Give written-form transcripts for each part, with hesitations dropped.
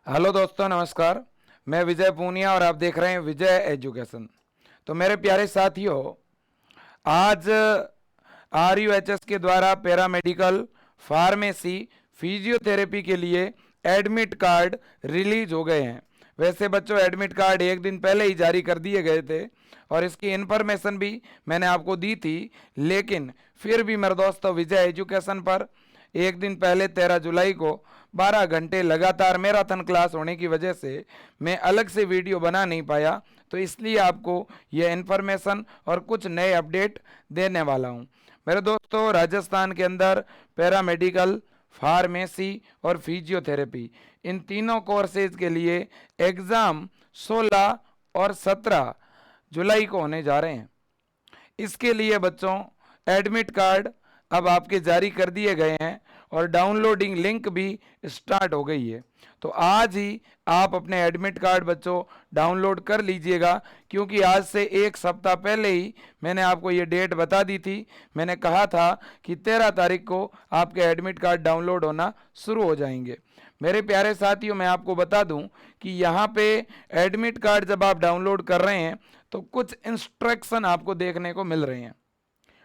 Hello दोस्तों, नमस्कार। मैं विजय पूनिया और आप देख रहे हैं विजय एजुकेशन। तो मेरे प्यारे साथियों, आज RUHS के द्वारा पैरामेडिकल, फार्मेसी, फिजियोथेरेपी के लिए एडमिट कार्ड रिलीज हो गए हैं। वैसे बच्चों, एडमिट कार्ड एक दिन पहले ही जारी कर दिए गए थे और इसकी इन्फॉर्मेशन भी मैंने आपको दी थी, लेकिन फिर भी मेरे दोस्तों, विजय एजुकेशन पर एक दिन पहले 13 जुलाई को 12 घंटे लगातार मैराथन क्लास होने की वजह से मैं अलग से वीडियो बना नहीं पाया, तो इसलिए आपको यह इन्फॉर्मेशन और कुछ नए अपडेट देने वाला हूं। मेरे दोस्तों, राजस्थान के अंदर पैरामेडिकल, फार्मेसी और फिजियोथेरेपी, इन तीनों कोर्सेज के लिए एग्ज़ाम 16 और 17 जुलाई को होने जा रहे हैं। इसके लिए बच्चों, एडमिट कार्ड अब आपके जारी कर दिए गए हैं और डाउनलोडिंग लिंक भी स्टार्ट हो गई है। तो आज ही आप अपने एडमिट कार्ड बच्चों डाउनलोड कर लीजिएगा, क्योंकि आज से एक सप्ताह पहले ही मैंने आपको ये डेट बता दी थी। मैंने कहा था कि 13 तारीख को आपके एडमिट कार्ड डाउनलोड होना शुरू हो जाएंगे। मेरे प्यारे साथियों, मैं आपको बता दूं कि यहाँ पे एडमिट कार्ड जब आप डाउनलोड कर रहे हैं तो कुछ इंस्ट्रक्शन आपको देखने को मिल रहे हैं,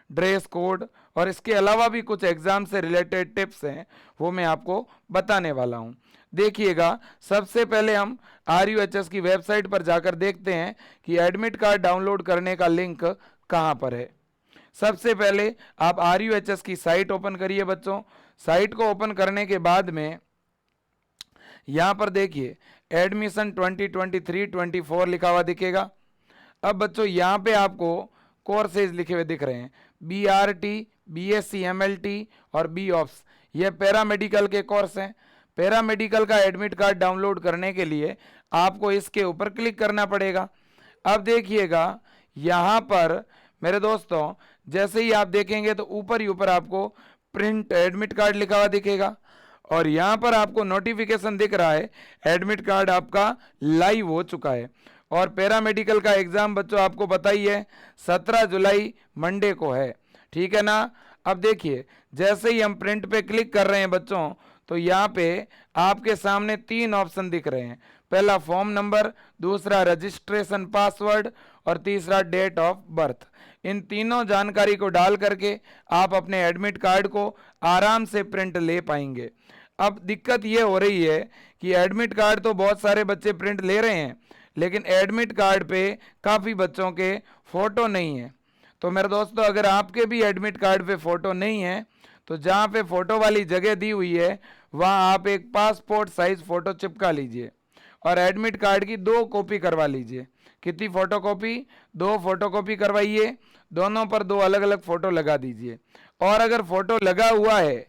ड्रेस कोड, और इसके अलावा भी कुछ एग्जाम से रिलेटेड टिप्स हैं, वो मैं आपको बताने वाला हूं। देखिएगा, सबसे पहले हम RUHS की वेबसाइट पर जाकर देखते हैं कि एडमिट कार्ड डाउनलोड करने का लिंक कहां पर है। सबसे पहले आप RUHS की साइट ओपन करिए बच्चों। साइट को ओपन करने के बाद में यहां पर देखिए एडमिशन 2023-24 लिखा हुआ दिखेगा। अब बच्चों, यहां पे आपको कोर्सेज लिखे हुए दिख रहे हैं, BRT, BSc MLT और BOPS। ये पैरामेडिकल के कोर्स हैं। पैरामेडिकल का एडमिट कार्ड डाउनलोड करने के लिए आपको इसके ऊपर क्लिक करना पड़ेगा। अब देखिएगा, यहाँ पर मेरे दोस्तों, जैसे ही आप देखेंगे तो ऊपर ही ऊपर आपको प्रिंट एडमिट कार्ड लिखा हुआ दिखेगा और यहाँ पर आपको नोटिफिकेशन दिख रहा है एडमिट कार्ड आपका लाइव हो चुका है। और पैरामेडिकल का एग्जाम बच्चों आपको पता ही है 17 जुलाई मंडे को है, ठीक है ना। अब देखिए, जैसे ही हम प्रिंट पे क्लिक कर रहे हैं बच्चों, तो यहाँ पे आपके सामने 3 ऑप्शन दिख रहे हैं। पहला फॉर्म नंबर, दूसरा रजिस्ट्रेशन पासवर्ड और तीसरा डेट ऑफ बर्थ। इन तीनों जानकारी को डाल करके आप अपने एडमिट कार्ड को आराम से प्रिंट ले पाएंगे। अब दिक्कत ये हो रही है कि एडमिट कार्ड तो बहुत सारे बच्चे प्रिंट ले रहे हैं, लेकिन एडमिट कार्ड पे काफ़ी बच्चों के फ़ोटो नहीं है। तो मेरे दोस्तों, अगर आपके भी एडमिट कार्ड पे फ़ोटो नहीं है, तो जहाँ पे फ़ोटो वाली जगह दी हुई है वहाँ आप एक पासपोर्ट साइज़ फ़ोटो चिपका लीजिए और एडमिट कार्ड की 2 कॉपी करवा लीजिए। कितनी फ़ोटो कॉपी? 2 फोटो कॉपी करवाइए, दोनों पर 2 अलग अलग फ़ोटो लगा दीजिए। और अगर फ़ोटो लगा हुआ है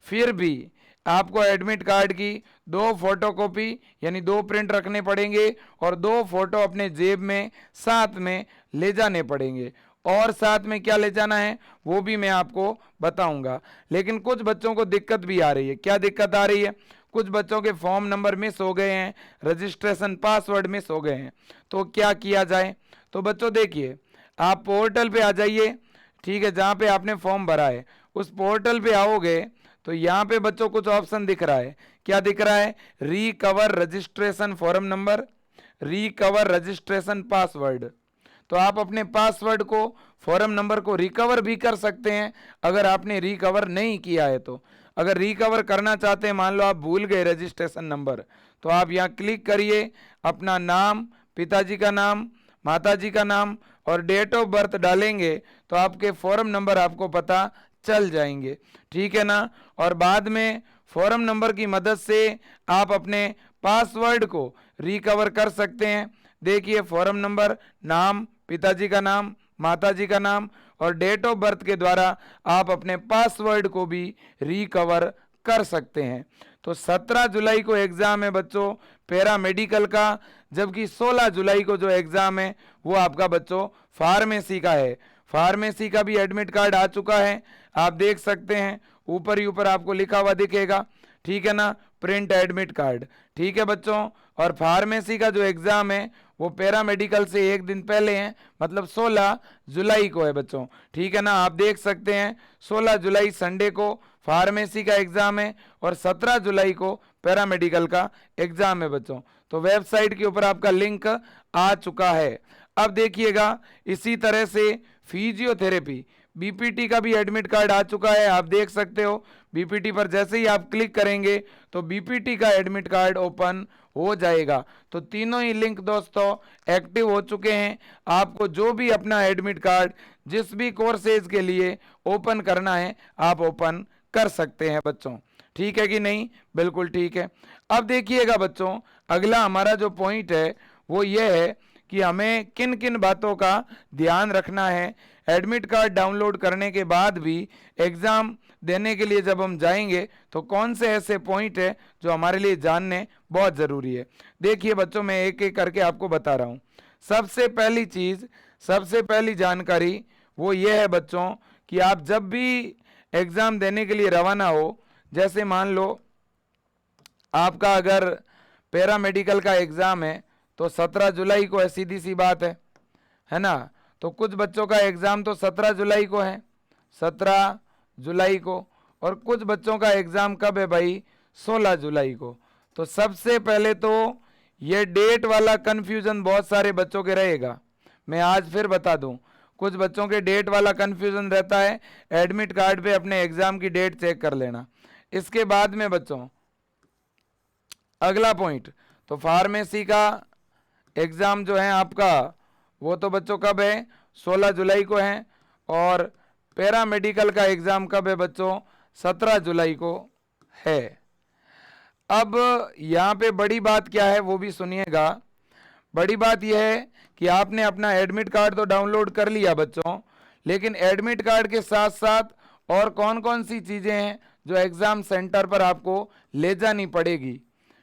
फिर भी आपको एडमिट कार्ड की 2 फोटोकॉपी यानी 2 प्रिंट रखने पड़ेंगे और 2 फोटो अपने जेब में साथ में ले जाने पड़ेंगे। और साथ में क्या ले जाना है वो भी मैं आपको बताऊंगा। लेकिन कुछ बच्चों को दिक्कत भी आ रही है। क्या दिक्कत आ रही है? कुछ बच्चों के फॉर्म नंबर मिस हो गए हैं, रजिस्ट्रेशन पासवर्ड मिस हो गए हैं। तो क्या किया जाए? तो बच्चों देखिए, आप पोर्टल पे आ जाइए, ठीक है, जहाँ पे आपने फॉर्म भरा है उस पोर्टल पे आओगे तो यहाँ पे बच्चों कुछ ऑप्शन दिख रहा है। क्या दिख रहा है? Recover registration form number, recover registration password. तो आप अपने पासवर्ड को, फॉर्म नंबर को रिकवर भी कर सकते हैं अगर आपने रिकवर नहीं किया है। तो अगर रिकवर करना चाहते हैं, मान लो आप भूल गए रजिस्ट्रेशन नंबर, तो आप यहाँ क्लिक करिए, अपना नाम, पिताजी का नाम, माताजी का नाम और डेट ऑफ बर्थ डालेंगे तो आपके फॉर्म नंबर आपको पता चल जाएंगे, ठीक है ना। और बाद में फॉर्म नंबर की मदद से आप अपने पासवर्ड को रिकवर कर सकते हैं। देखिए, फॉर्म नंबर, नाम, पिताजी का नाम, माताजी का नाम और डेट ऑफ बर्थ के द्वारा आप अपने पासवर्ड को भी रिकवर कर सकते हैं। तो 17 जुलाई को एग्जाम है बच्चों पैरामेडिकल का, जबकि 16 जुलाई को जो एग्जाम है वो आपका बच्चों फार्मेसी का है। फार्मेसी का भी एडमिट कार्ड आ चुका है, आप देख सकते हैं, ऊपर ही ऊपर आपको लिखा हुआ दिखेगा, ठीक है ना, प्रिंट एडमिट कार्ड, ठीक है बच्चों। और फार्मेसी का जो एग्जाम है वो पैरामेडिकल से एक दिन पहले है, मतलब 16 जुलाई को है बच्चों, ठीक है ना। आप देख सकते हैं 16 जुलाई संडे को फार्मेसी का एग्जाम है और 17 जुलाई को पैरामेडिकल का एग्जाम है बच्चों। तो वेबसाइट के ऊपर आपका लिंक आ चुका है। अब देखिएगा इसी तरह से फिजियोथेरेपी बीपीटी का भी एडमिट कार्ड आ चुका है, आप देख सकते हो। बीपीटी पर जैसे ही आप क्लिक करेंगे तो बीपीटी का एडमिट कार्ड ओपन हो जाएगा। तो तीनों ही लिंक दोस्तों एक्टिव हो चुके हैं। आपको जो भी अपना एडमिट कार्ड जिस भी कोर्सेज के लिए ओपन करना है आप ओपन कर सकते हैं बच्चों। ठीक है कि नहीं? बिल्कुल ठीक है। अब देखिएगा बच्चों, अगला हमारा जो पॉइंट है वो ये है कि हमें किन किन बातों का ध्यान रखना है। एडमिट कार्ड डाउनलोड करने के बाद भी एग्जाम देने के लिए जब हम जाएंगे तो कौन से ऐसे पॉइंट है जो हमारे लिए जानने बहुत जरूरी है। देखिए बच्चों, मैं एक एक करके आपको बता रहा हूं। सबसे पहली चीज, सबसे पहली जानकारी वो ये है बच्चों कि आप जब भी एग्जाम देने के लिए रवाना हो, जैसे मान लो आपका अगर पैरामेडिकल का एग्जाम है तो 17 जुलाई को है, सीधी सी बात है ना। तो कुछ बच्चों का एग्जाम तो 17 जुलाई को है, 17 जुलाई को, और कुछ बच्चों का एग्जाम कब है भाई? 16 जुलाई को। तो सबसे पहले तो ये डेट वाला कंफ्यूजन बहुत सारे बच्चों के रहेगा। मैं आज फिर बता दूं, कुछ बच्चों के डेट वाला कंफ्यूजन रहता है। एडमिट कार्ड पे अपने एग्जाम की डेट चेक कर लेना। इसके बाद में बच्चों अगला पॉइंट, तो फार्मेसी का एग्जाम जो है आपका वो तो बच्चों कब है? 16 जुलाई को है। और पैरामेडिकल का एग्जाम कब है बच्चों? 17 जुलाई को है। अब यहाँ पे बड़ी बात क्या है वो भी सुनिएगा। बड़ी बात यह है कि आपने अपना एडमिट कार्ड तो डाउनलोड कर लिया बच्चों, लेकिन एडमिट कार्ड के साथ साथ और कौन कौन सी चीजें हैं जो एग्जाम सेंटर पर आपको ले जानी पड़ेगी।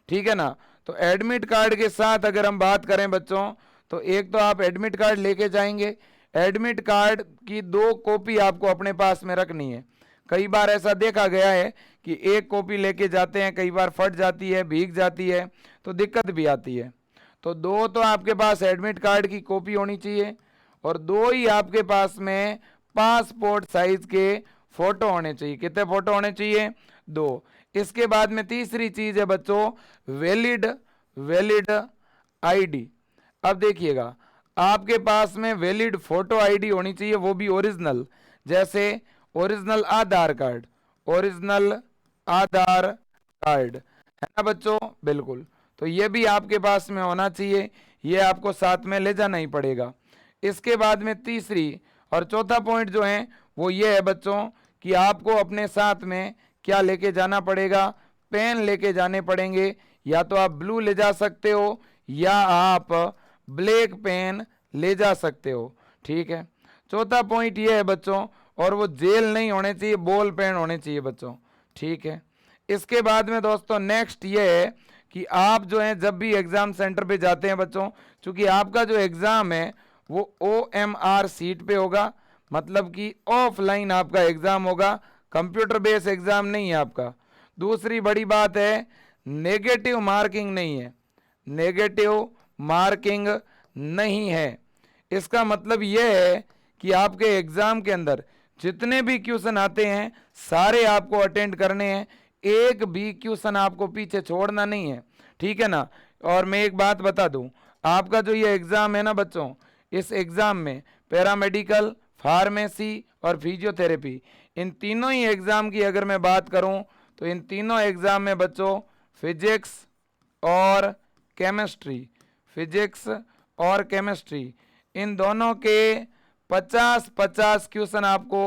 ठीक है ना। तो एडमिट कार्ड के साथ अगर हम बात करें बच्चों, तो एक तो आप एडमिट कार्ड लेके जाएंगे। एडमिट कार्ड की 2 कॉपी आपको अपने पास में रखनी है। कई बार ऐसा देखा गया है कि एक कॉपी लेके जाते हैं, कई बार फट जाती है, भीग जाती है, तो दिक्कत भी आती है। तो 2 तो आपके पास एडमिट कार्ड की कॉपी होनी चाहिए, और 2 ही आपके पास में पासपोर्ट साइज के फोटो होने चाहिए। कितने फोटो होने चाहिए? 2। इसके बाद में तीसरी चीज है बच्चों वैलिड आईडी। अब देखिएगा, आपके पास में वैलिड फोटो आईडी होनी चाहिए, वो भी ओरिजिनल, जैसे ओरिजिनल आधार कार्ड, ओरिजिनल आधार कार्ड, है ना बच्चों? बिल्कुल। तो ये भी आपके पास में होना चाहिए, ये आपको साथ में ले जाना ही पड़ेगा। इसके बाद में तीसरी और चौथा पॉइंट जो है वो ये है बच्चों कि आपको अपने साथ में क्या लेके जाना पड़ेगा? पेन लेके जाने पड़ेंगे। या तो आप ब्लू ले जा सकते हो या आप ब्लैक पेन ले जा सकते हो। ठीक है। चौथा पॉइंट ये है बच्चों, और वो जेल नहीं होने चाहिए, बॉल पेन होने चाहिए बच्चों। ठीक है। इसके बाद में दोस्तों नेक्स्ट ये है कि आप जो है जब भी एग्जाम सेंटर पे जाते हैं बच्चों, चूंकि आपका जो एग्जाम है वो OMR सीट पे होगा, मतलब कि ऑफलाइन आपका एग्जाम होगा, कंप्यूटर बेस्ड एग्जाम नहीं है आपका। दूसरी बड़ी बात है नेगेटिव मार्किंग नहीं है, नेगेटिव मार्किंग नहीं है। इसका मतलब यह है कि आपके एग्जाम के अंदर जितने भी क्वेश्चन आते हैं सारे आपको अटेंड करने हैं, एक भी क्वेश्चन आपको पीछे छोड़ना नहीं है। ठीक है ना। और मैं एक बात बता दूं, आपका जो ये एग्जाम है ना बच्चों, इस एग्जाम में पैरामेडिकल, फार्मेसी और फिजियोथेरेपी, इन तीनों ही एग्जाम की अगर मैं बात करूं तो इन तीनों एग्जाम में बच्चों फिजिक्स और केमिस्ट्री, फिजिक्स और केमिस्ट्री, इन दोनों के 50-50 क्वेश्चन आपको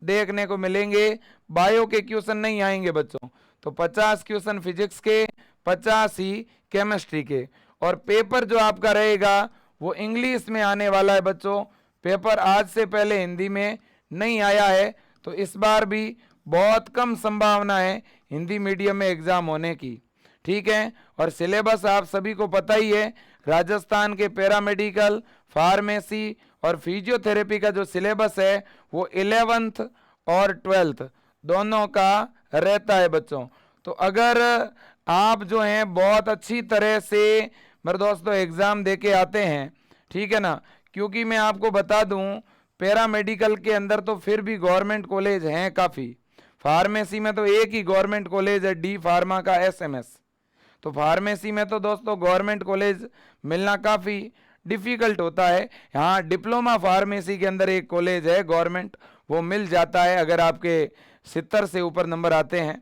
देखने को मिलेंगे। बायो के क्वेश्चन नहीं आएंगे बच्चों। तो 50 क्वेश्चन फिजिक्स के, 50 ही केमिस्ट्री के। और पेपर जो आपका रहेगा वो इंग्लिश में आने वाला है बच्चों। पेपर आज से पहले हिंदी में नहीं आया है, तो इस बार भी बहुत कम संभावना है हिंदी मीडियम में एग्जाम होने की। ठीक है। और सिलेबस आप सभी को पता ही है, राजस्थान के पैरामेडिकल, फार्मेसी और फिजियोथेरेपी का जो सिलेबस है वो 11th और 12th दोनों का रहता है बच्चों। तो अगर आप जो हैं बहुत अच्छी तरह से मेरे दोस्तों एग्जाम देके आते हैं, ठीक है ना, क्योंकि मैं आपको बता दूं पैरामेडिकल के अंदर तो फिर भी गवर्नमेंट कॉलेज हैं काफ़ी। फार्मेसी में तो एक ही गवर्नमेंट कॉलेज है, डी फार्मा का SMS, तो फार्मेसी में तो दोस्तों गवर्नमेंट कॉलेज मिलना काफ़ी डिफ़िकल्ट होता है। यहाँ डिप्लोमा फार्मेसी के अंदर एक कॉलेज है गवर्नमेंट, वो मिल जाता है अगर आपके 70 से ऊपर नंबर आते हैं।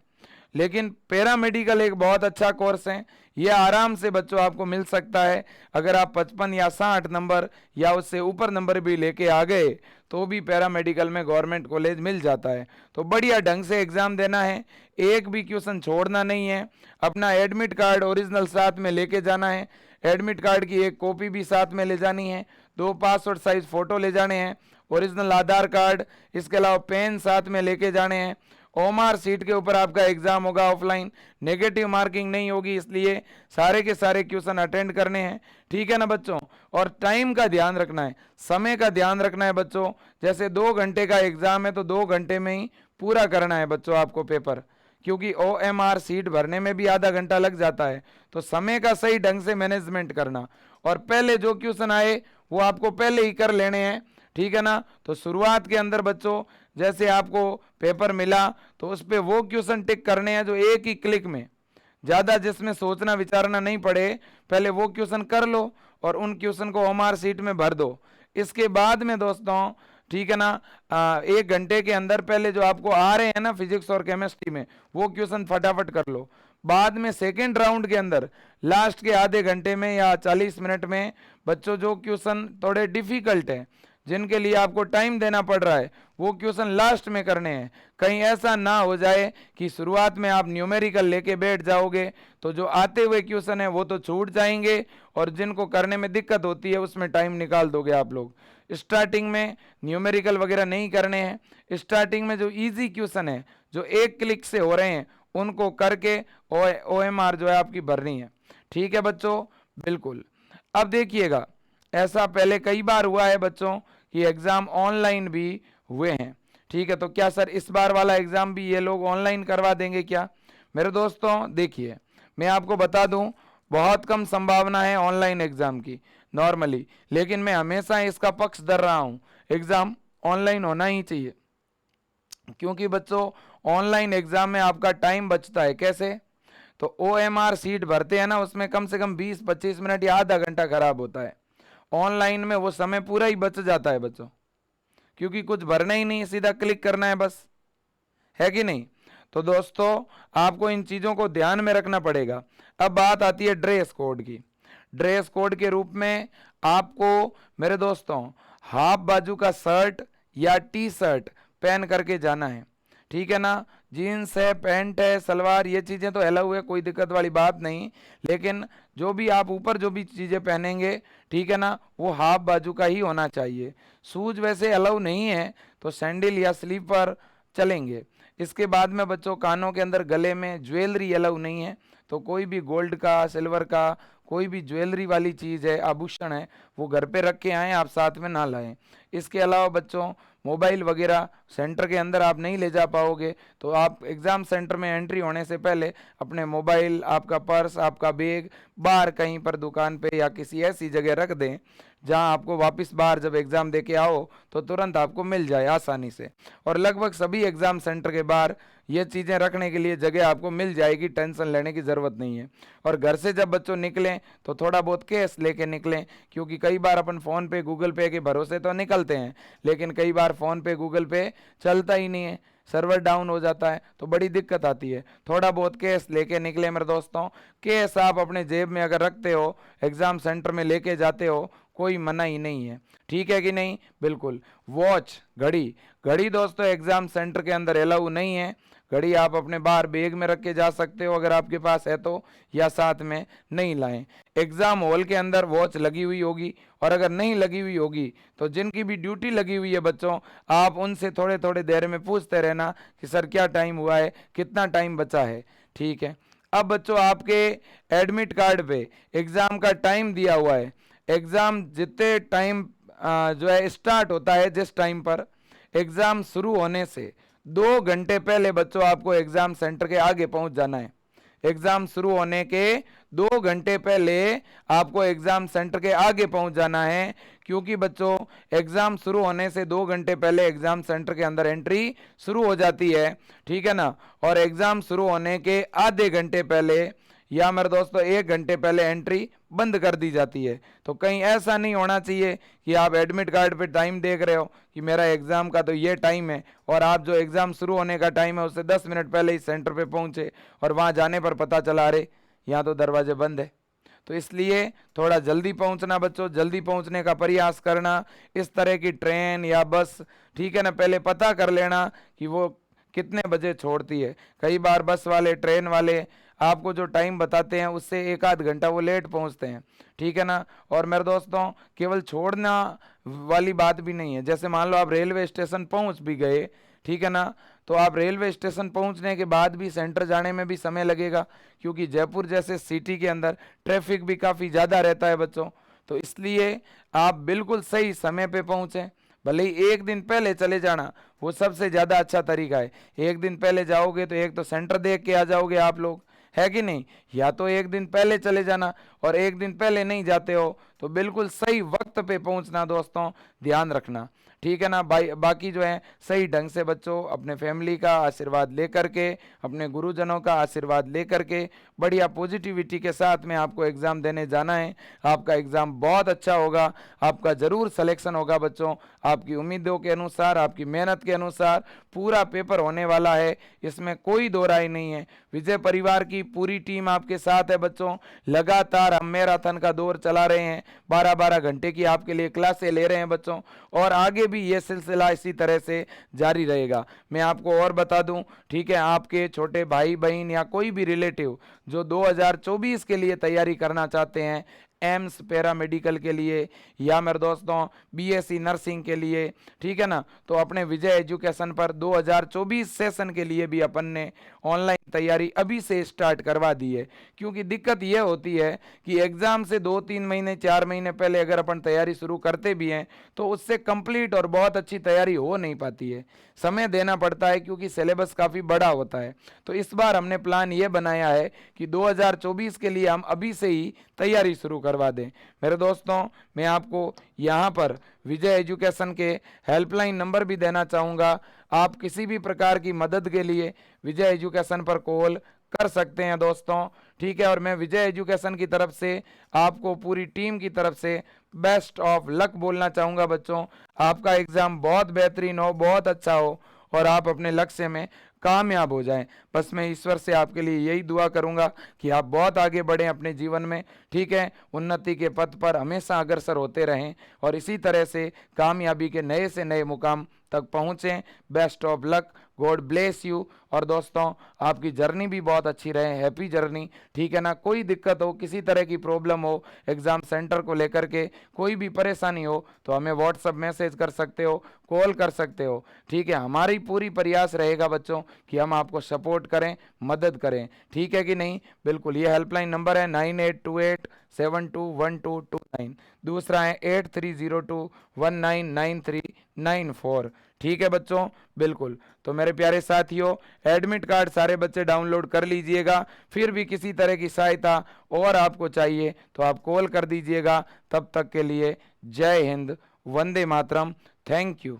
लेकिन पैरामेडिकल एक बहुत अच्छा कोर्स है, ये आराम से बच्चों आपको मिल सकता है। अगर आप 55 या 60 नंबर या उससे ऊपर नंबर भी लेके आ गए तो भी पैरामेडिकल में गवर्नमेंट कॉलेज मिल जाता है। तो बढ़िया ढंग से एग्ज़ाम देना है, एक भी क्वेश्चन छोड़ना नहीं है। अपना एडमिट कार्ड ओरिजिनल साथ में लेके जाना है, एडमिट कार्ड की एक कॉपी भी साथ में ले जानी है, 2 पासपोर्ट साइज फ़ोटो ले जाने हैं, ओरिजिनल आधार कार्ड, इसके अलावा पेन साथ में लेके जाने हैं। ओएमआर सीट के ऊपर आपका एग्जाम होगा ऑफलाइन, नेगेटिव मार्किंग नहीं होगी, इसलिए सारे के सारे क्वेश्चन अटेंड करने हैं। ठीक है ना बच्चों। और टाइम का ध्यान रखना है, समय का ध्यान रखना है बच्चों। जैसे 2 घंटे का एग्जाम है तो 2 घंटे में ही पूरा करना है बच्चों आपको पेपर, क्योंकि ओएमआर सीट भरने में भी आधा घंटा लग जाता है। तो समय का सही ढंग से मैनेजमेंट करना, और पहले जो क्वेश्चन आए वो आपको पहले ही कर लेने हैं। ठीक है ना। तो शुरुआत के अंदर बच्चों जैसे आपको पेपर मिला तो उस पर वो क्वेश्चन टिक करने हैं जो एक ही क्लिक में, ज़्यादा जिसमें सोचना विचारना नहीं पड़े, पहले वो क्वेश्चन कर लो और उन क्वेश्चन को ओएमआर सीट में भर दो। इसके बाद में दोस्तों, ठीक है ना, 1 घंटे के अंदर पहले जो आपको आ रहे हैं ना फिजिक्स और केमिस्ट्री में, वो क्वेश्चन फटाफट कर लो। बाद में सेकेंड राउंड के अंदर लास्ट के आधे घंटे में या 40 मिनट में बच्चों जो क्वेश्चन थोड़े डिफिकल्ट हैं, जिनके लिए आपको टाइम देना पड़ रहा है, वो क्वेश्चन लास्ट में करने हैं। कहीं ऐसा ना हो जाए कि शुरुआत में आप न्यूमेरिकल लेके बैठ जाओगे तो जो आते हुए क्वेश्चन है वो तो छूट जाएंगे, और जिनको करने में दिक्कत होती है उसमें टाइम निकाल दोगे आप लोग। स्टार्टिंग में न्यूमेरिकल वगैरह नहीं करने हैं, स्टार्टिंग में जो इजी क्वेश्चन है जो एक क्लिक से हो रहे हैं उनको करके ओएमआर जो है आपकी भरनी है। ठीक है बच्चों, बिल्कुल। अब देखिएगा, ऐसा पहले कई बार हुआ है बच्चों कि एग्ज़ाम ऑनलाइन भी हुए हैं। ठीक है, तो क्या सर इस बार वाला एग्ज़ाम भी ये लोग ऑनलाइन करवा देंगे क्या? मेरे दोस्तों देखिए, मैं आपको बता दूं, बहुत कम संभावना है ऑनलाइन एग्ज़ाम की नॉर्मली, लेकिन मैं हमेशा इसका पक्ष धर रहा हूं, एग्ज़ाम ऑनलाइन होना ही चाहिए। क्योंकि बच्चों ऑनलाइन एग्ज़ाम में आपका टाइम बचता है। कैसे? तो ओएमआर सीट भरते हैं ना, उसमें कम से कम 20-25 मिनट या आधा घंटा खराब होता है। ऑनलाइन में वो समय पूरा ही बच जाता है बच्चों, क्योंकि कुछ भरना ही नहीं, सीधा क्लिक करना है बस, है कि नहीं? तो दोस्तों आपको इन चीज़ों को ध्यान में रखना पड़ेगा। अब बात आती है ड्रेस कोड की। ड्रेस कोड के रूप में आपको मेरे दोस्तों हाफ बाजू का शर्ट या टी शर्ट पहन करके जाना है। ठीक है ना। जीन्स है, पैंट है, सलवार, ये चीज़ें तो अलाउ है, कोई दिक्कत वाली बात नहीं। लेकिन जो भी आप ऊपर जो भी चीज़ें पहनेंगे, ठीक है ना, वो हाफ बाजू का ही होना चाहिए। शूज वैसे अलाउ नहीं है, तो सैंडल या स्लीपर चलेंगे। इसके बाद में बच्चों कानों के अंदर, गले में ज्वेलरी अलाउ नहीं है, तो कोई भी गोल्ड का, सिल्वर का, कोई भी ज्वेलरी वाली चीज़ है, आभूषण है, वो घर पे रख के आएँ, आप साथ में ना लाएं। इसके अलावा बच्चों मोबाइल वगैरह सेंटर के अंदर आप नहीं ले जा पाओगे, तो आप एग्ज़ाम सेंटर में एंट्री होने से पहले अपने मोबाइल, आपका पर्स, आपका बैग बाहर कहीं पर दुकान पे या किसी ऐसी जगह रख दें जहां आपको वापस बाहर जब एग्ज़ाम दे के आओ तो तुरंत आपको मिल जाए आसानी से। और लगभग सभी एग्ज़ाम सेंटर के बाहर ये चीज़ें रखने के लिए जगह आपको मिल जाएगी, टेंशन लेने की ज़रूरत नहीं है। और घर से जब बच्चों निकलें तो थोड़ा बहुत कैश लेके निकलें, क्योंकि कई बार अपन फ़ोन पे, गूगल पे के भरोसे तो निकलते हैं, लेकिन कई बार फ़ोन पे, गूगल पे चलता ही नहीं है, सर्वर डाउन हो जाता है, तो बड़ी दिक्कत आती है। थोड़ा बहुत कैश लेके निकले मेरे दोस्तों। कैश आप अपने जेब में अगर रखते हो, एग्ज़ाम सेंटर में लेके जाते हो, कोई मना ही नहीं है। ठीक है कि नहीं? बिल्कुल। वॉच, घड़ी, घड़ी दोस्तों एग्ज़ाम सेंटर के अंदर अलाउ नहीं है। घड़ी आप अपने बाहर बैग में रख के जा सकते हो अगर आपके पास है तो, या साथ में नहीं लाएं। एग्ज़ाम हॉल के अंदर वॉच लगी हुई होगी, और अगर नहीं लगी हुई होगी तो जिनकी भी ड्यूटी लगी हुई है बच्चों, आप उनसे थोड़े थोड़े देर में पूछते रहना कि सर क्या टाइम हुआ है, कितना टाइम बचा है। ठीक है। अब बच्चों आपके एडमिट कार्ड पे एग्ज़ाम का टाइम दिया हुआ है। एग्ज़ाम जितने टाइम जो है स्टार्ट होता है, जिस टाइम पर एग्ज़ाम शुरू होने से 2 घंटे पहले बच्चों आपको एग्ज़ाम सेंटर के आगे पहुंच जाना है। एग्ज़ाम शुरू होने के 2 घंटे पहले आपको एग्ज़ाम सेंटर के आगे पहुंच जाना है, क्योंकि बच्चों एग्ज़ाम शुरू होने से 2 घंटे पहले एग्ज़ाम सेंटर के अंदर एंट्री शुरू हो जाती है। ठीक है ना। और एग्ज़ाम शुरू होने के आधे घंटे पहले या मेरे दोस्तों 1 घंटे पहले एंट्री बंद कर दी जाती है। तो कहीं ऐसा नहीं होना चाहिए कि आप एडमिट कार्ड पे टाइम देख रहे हो कि मेरा एग्ज़ाम का तो ये टाइम है, और आप जो एग्ज़ाम शुरू होने का टाइम है उससे 10 मिनट पहले ही सेंटर पे पहुंचे और वहां जाने पर पता चला अरे यहाँ तो दरवाजे बंद है। तो इसलिए थोड़ा जल्दी पहुंचना बच्चों, जल्दी पहुंचने का प्रयास करना। इस तरह की ट्रेन या बस, ठीक है ना, पहले पता कर लेना कि वो कितने बजे छोड़ती है। कई बार बस वाले, ट्रेन वाले आपको जो टाइम बताते हैं उससे 1 आध घंटा वो लेट पहुंचते हैं, ठीक है ना। और मेरे दोस्तों केवल छोड़ना वाली बात भी नहीं है, जैसे मान लो आप रेलवे स्टेशन पहुंच भी गए, ठीक है ना, तो आप रेलवे स्टेशन पहुंचने के बाद भी सेंटर जाने में भी समय लगेगा, क्योंकि जयपुर जैसे सिटी के अंदर ट्रैफिक भी काफ़ी ज़्यादा रहता है बच्चों। तो इसलिए आप बिल्कुल सही समय पे पहुंचें। भले ही 1 दिन पहले चले जाना, वो सबसे ज़्यादा अच्छा तरीका है। 1 दिन पहले जाओगे तो एक तो सेंटर देख के आ जाओगे आप लोग, है कि नहीं। या तो 1 दिन पहले चले जाना, और 1 दिन पहले नहीं जाते हो तो बिल्कुल सही वक्त पे पहुंचना दोस्तों, ध्यान रखना, ठीक है ना। बाकी जो है सही ढंग से बच्चों अपने फैमिली का आशीर्वाद लेकर के, अपने गुरुजनों का आशीर्वाद लेकर के बढ़िया पॉजिटिविटी के साथ में आपको एग्ज़ाम देने जाना है। आपका एग्ज़ाम बहुत अच्छा होगा, आपका ज़रूर सिलेक्शन होगा बच्चों। आपकी उम्मीदों के अनुसार, आपकी मेहनत के अनुसार पूरा पेपर होने वाला है, इसमें कोई दो राय नहीं है। विजय परिवार की पूरी टीम आपके साथ है बच्चों। लगातार हम मैराथन का दौर चला रहे हैं, 12-12 घंटे की आपके लिए क्लासें ले रहे हैं बच्चों, और आगे भी ये सिलसिला इसी तरह से जारी रहेगा। मैं आपको और बता दूं, ठीक है, आपके छोटे भाई बहन या कोई भी रिलेटिव जो 2024 के लिए तैयारी करना चाहते हैं, एम्स पैरामेडिकल के लिए या मेरे दोस्तों बीएससी नर्सिंग के लिए, ठीक है ना, तो अपने विजय एजुकेशन पर 2024 सेशन के लिए भी अपन ने ऑनलाइन तैयारी अभी से स्टार्ट करवा दी है। क्योंकि दिक्कत यह होती है कि एग्ज़ाम से 2-3 महीने 4 महीने पहले अगर अपन तैयारी शुरू करते भी हैं तो उससे कंप्लीट और बहुत अच्छी तैयारी हो नहीं पाती है, समय देना पड़ता है, क्योंकि सिलेबस काफ़ी बड़ा होता है। तो इस बार हमने प्लान ये बनाया है कि 2024 के लिए हम अभी से ही तैयारी शुरू करवा दें। मेरे दोस्तों मैं आपको यहाँ पर विजय एजुकेशन के हेल्पलाइन नंबर भी देना चाहूँगा। आप किसी भी प्रकार की मदद के लिए विजय एजुकेशन पर कॉल कर सकते हैं दोस्तों, ठीक है। और मैं विजय एजुकेशन की तरफ से आपको, पूरी टीम की तरफ से बेस्ट ऑफ लक बोलना चाहूँगा बच्चों। आपका एग्ज़ाम बहुत बेहतरीन हो, बहुत अच्छा हो, और आप अपने लक्ष्य में कामयाब हो जाएं। बस मैं ईश्वर से आपके लिए यही दुआ करूंगा कि आप बहुत आगे बढ़ें अपने जीवन में, ठीक है, उन्नति के पथ पर हमेशा अग्रसर होते रहें, और इसी तरह से कामयाबी के नए से नए मुकाम तक पहुँचें। Best of luck, God bless you. और दोस्तों आपकी जर्नी भी बहुत अच्छी रहे, हैप्पी जर्नी, ठीक है ना। कोई दिक्कत हो, किसी तरह की प्रॉब्लम हो, एग्ज़ाम सेंटर को लेकर के कोई भी परेशानी हो तो हमें व्हाट्सअप मैसेज कर सकते हो, कॉल कर सकते हो, ठीक है। हमारी पूरी प्रयास रहेगा बच्चों कि हम आपको सपोर्ट करें, मदद करें, ठीक है कि नहीं। बिल्कुल, ये हेल्पलाइन नंबर है 9828721229, दूसरा है 8302199394, ठीक है बच्चों। बिल्कुल, तो मेरे प्यारे साथियों एडमिट कार्ड सारे बच्चे डाउनलोड कर लीजिएगा। फिर भी किसी तरह की सहायता और आपको चाहिए तो आप कॉल कर दीजिएगा। तब तक के लिए जय हिंद, वंदे मातरम, थैंक यू।